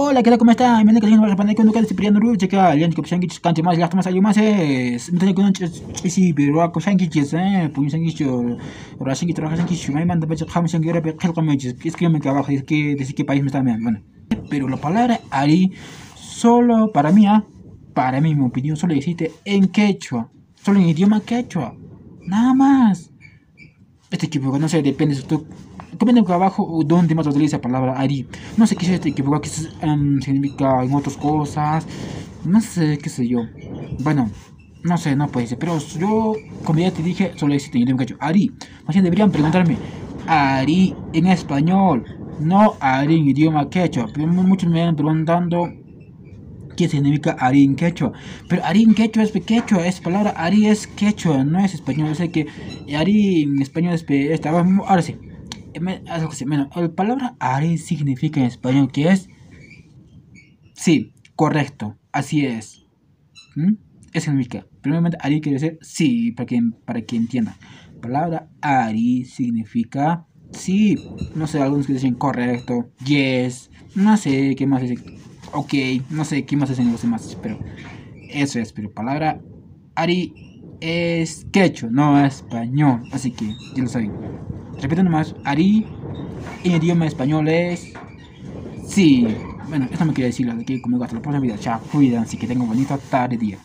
Hola, ¿qué tal? ¿Cómo está? Me que va a responder con Lucas Cipriano Ruche, que alguien que pensan que cante más, las tomas hay más es. Me tengo que no sí, pero con Shanky Chess, pues Shanky Show, ahora Shanky trabaja Shanky Show, me manda para Ham Shanky, ahora pero como dices, es que me abajo, es que decir qué país me está mirando. Bueno, pero la palabra Ari, solo para mí, para mí, mi opinión, solo existe en quechua, solo en idioma quechua, nada más. Este equipo, no sé, depende de tú. Comenten acá abajo dónde más utiliza la palabra Ari. No sé qué es este equipo, qué significa en otras cosas. No sé, qué sé yo. Bueno, no sé, no puede ser. Pero yo, como ya te dije, solo existe en idioma quechua. Ari. Más bien deberían preguntarme Ari en español. No Ari en idioma quechua. Pero muchos me van preguntando qué significa Ari en quechua. Pero Ari en quechua es quechua, es palabra Ari es quechua, no es español. Yo sé que Ari en español es ahora sí. Bueno, la palabra Ari significa en español que es sí, correcto, así es. ¿Mm? Eso significa. Primeramente, Ari quiere decir sí, para que entienda. La palabra Ari significa sí. No sé, algunos que dicen correcto, yes, no sé qué más dicen. Ok, no sé qué más dicen los demás, pero eso es. Pero palabra Ari es quechua, no español. Así que ya lo saben. Repito nomás, Ari en idioma español es sí. Bueno, esto me quería decirlo de aquí conmigo hasta la próxima vida. Chao, cuídense, que tengan un bonito tarde día.